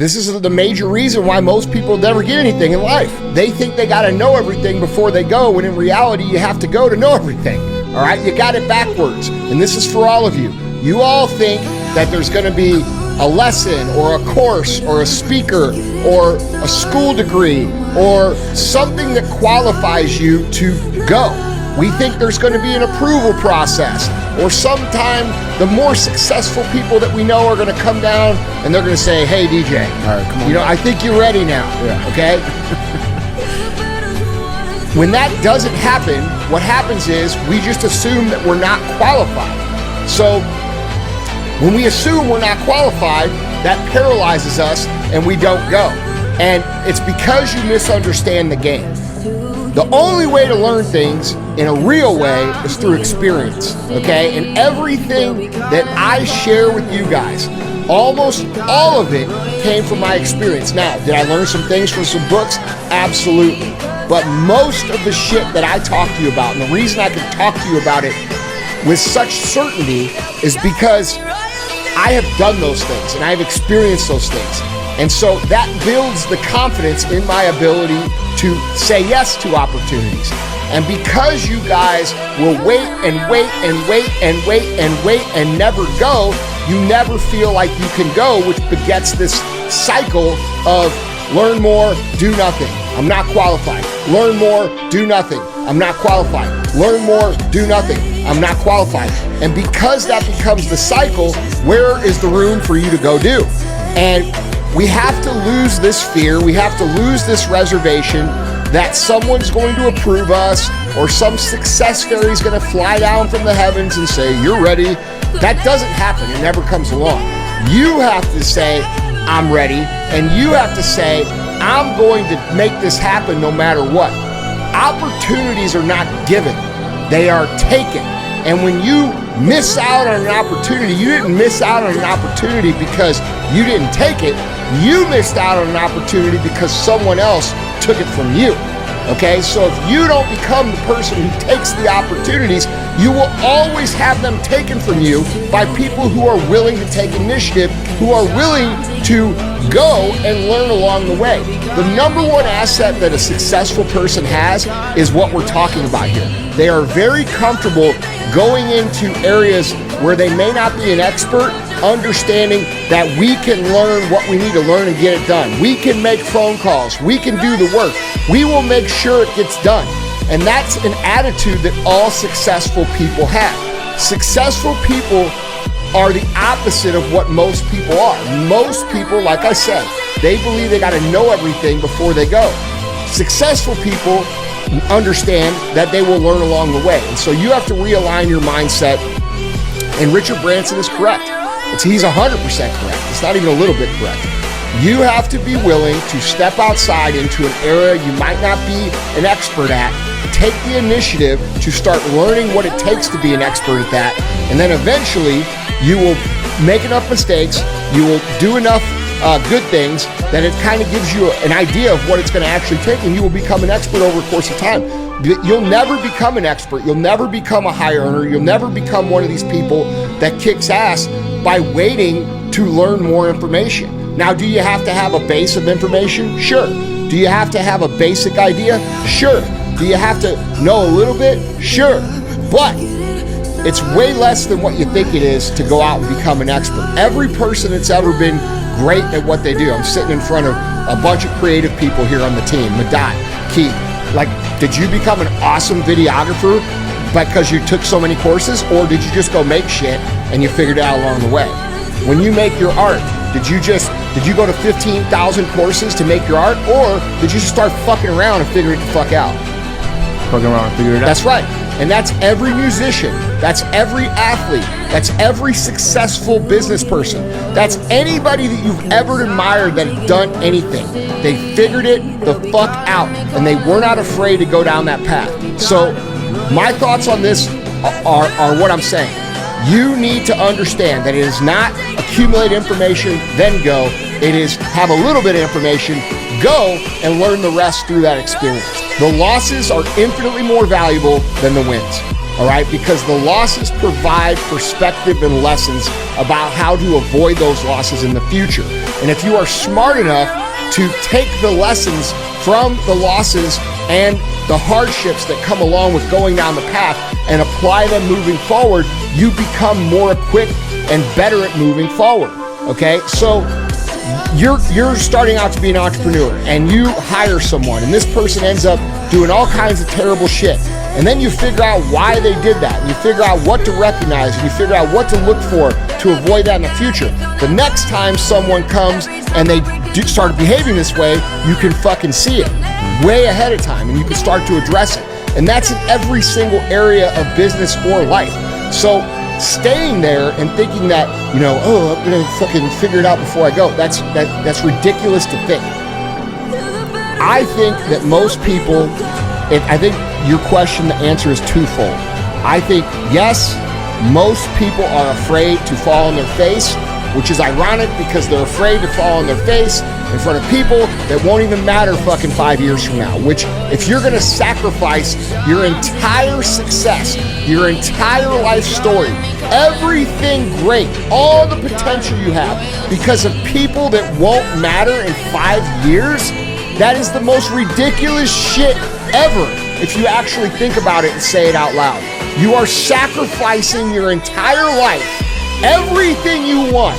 This is the major reason why most people never get anything in life. They think they got to know everything before they go, when in reality, you have to go to know everything. All right, you got it backwards. And this is for all of you. You all think that there's going to be a lesson or a course or a speaker or a school degree or something that qualifies you to go. We think there's going to be an approval process, or sometime the more successful people that we know are going to come down and they're going to say, hey, DJ, all right, come on, I think you're ready now, yeah. Okay? When that doesn't happen, what happens is we just assume that we're not qualified. So when we assume we're not qualified, that paralyzes us and we don't go. And it's because you misunderstand the game. The only way to learn things in a real way is through experience, okay? And everything that I share with you guys, almost all of it came from my experience. Now, did I learn some things from some books? Absolutely. But most of the shit that I talk to you about, and the reason I can talk to you about it with such certainty is because I have done those things and I've experienced those things. And so that builds the confidence in my ability to say yes to opportunities. And because you guys will wait and wait and wait and wait and wait and never go, you never feel like you can go, which begets this cycle of learn more, do nothing. I'm not qualified. Learn more, do nothing. I'm not qualified. Learn more, do nothing. I'm not qualified. And because that becomes the cycle, where is the room for you to go do? And we have to lose this fear. We have to lose this reservation that someone's going to approve us or some success fairy is going to fly down from the heavens and say, you're ready. That doesn't happen. It never comes along. You have to say, I'm ready. And you have to say, I'm going to make this happen no matter what. Opportunities are not given. They are taken. And when you miss out on an opportunity, you didn't miss out on an opportunity because you didn't take it. You missed out on an opportunity because someone else took it from you. Okay, so if you don't become the person who takes the opportunities, you will always have them taken from you by people who are willing to take initiative, who are willing to go and learn along the way. The number one asset that a successful person has is what we're talking about here. They are very comfortable going into areas where they may not be an expert, understanding that we can learn what we need to learn and get it done. We can make phone calls. We can do the work. We will make sure it gets done. And that's an attitude that all successful people have. Successful people are the opposite of what most people are. Most people, like I said, they believe they got to know everything before they go. Successful people understand that they will learn along the way. And so you have to realign your mindset. And Richard Branson is correct. He's 100% correct. It's not even a little bit correct. You have to be willing to step outside into an area you might not be an expert at, take the initiative to start learning what it takes to be an expert at that, and then eventually you will make enough mistakes, you will do enough good things that it kind of gives you an idea of what it's going to actually take, and you will become an expert over the course of time. You'll never become an expert. You'll never become a high earner. You'll never become one of these people that kicks ass by waiting to learn more information. Now, do you have to have a base of information? Sure. Do you have to have a basic idea? Sure. Do you have to know a little bit? Sure. But it's way less than what you think it is to go out and become an expert. Every person that's ever been great at what they do, I'm sitting in front of a bunch of creative people here on the team, Madat, Keith. Like, did you become an awesome videographer because you took so many courses, or did you just go make shit and you figured it out along the way? When you make your art, did you go to 15,000 courses to make your art, or did you just start fucking around and figure it the fuck out? Fucking around and figure it out. That's right. And that's every musician. That's every athlete. That's every successful business person. That's anybody that you've ever admired that has done anything. They figured it the fuck out, and they were not afraid to go down that path. So my thoughts on this are what I'm saying. You need to understand that it is not accumulate information, then go. It is have a little bit of information, go and learn the rest through that experience. The losses are infinitely more valuable than the wins. all right? Because the losses provide perspective and lessons about how to avoid those losses in the future. And if you are smart enough to take the lessons from the losses and the hardships that come along with going down the path and apply them moving forward, you become more equipped and better at moving forward, okay? So you're starting out to be an entrepreneur and you hire someone and this person ends up doing all kinds of terrible shit. And then you figure out why they did that. And you figure out what to recognize and you figure out what to look for to avoid that in the future. The next time someone comes and they start behaving this way, you can fucking see it way ahead of time and you can start to address it. And that's in every single area of business or life. So staying there and thinking that, I'm gonna fucking figure it out before I go, that's ridiculous to think. I think that most people, I think your question, the answer is twofold. I think, yes, most people are afraid to fall on their face, which is ironic because they're afraid to fall on their face in front of people that won't even matter fucking 5 years from now, which if you're gonna sacrifice your entire success, your entire life story, everything great, all the potential you have because of people that won't matter in 5 years, that is the most ridiculous shit ever if you actually think about it and say it out loud. You are sacrificing your entire life, everything you want,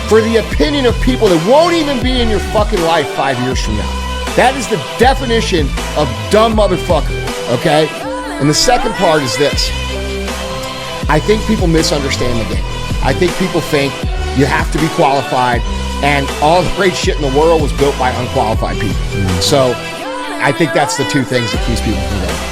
for the opinion of people that won't even be in your fucking life 5 years from now. That is the definition of dumb motherfucker, okay? And the second part is this. I think people misunderstand the game. I think people think you have to be qualified and all the great shit in the world was built by unqualified people. So I think that's the two things that keeps people from going.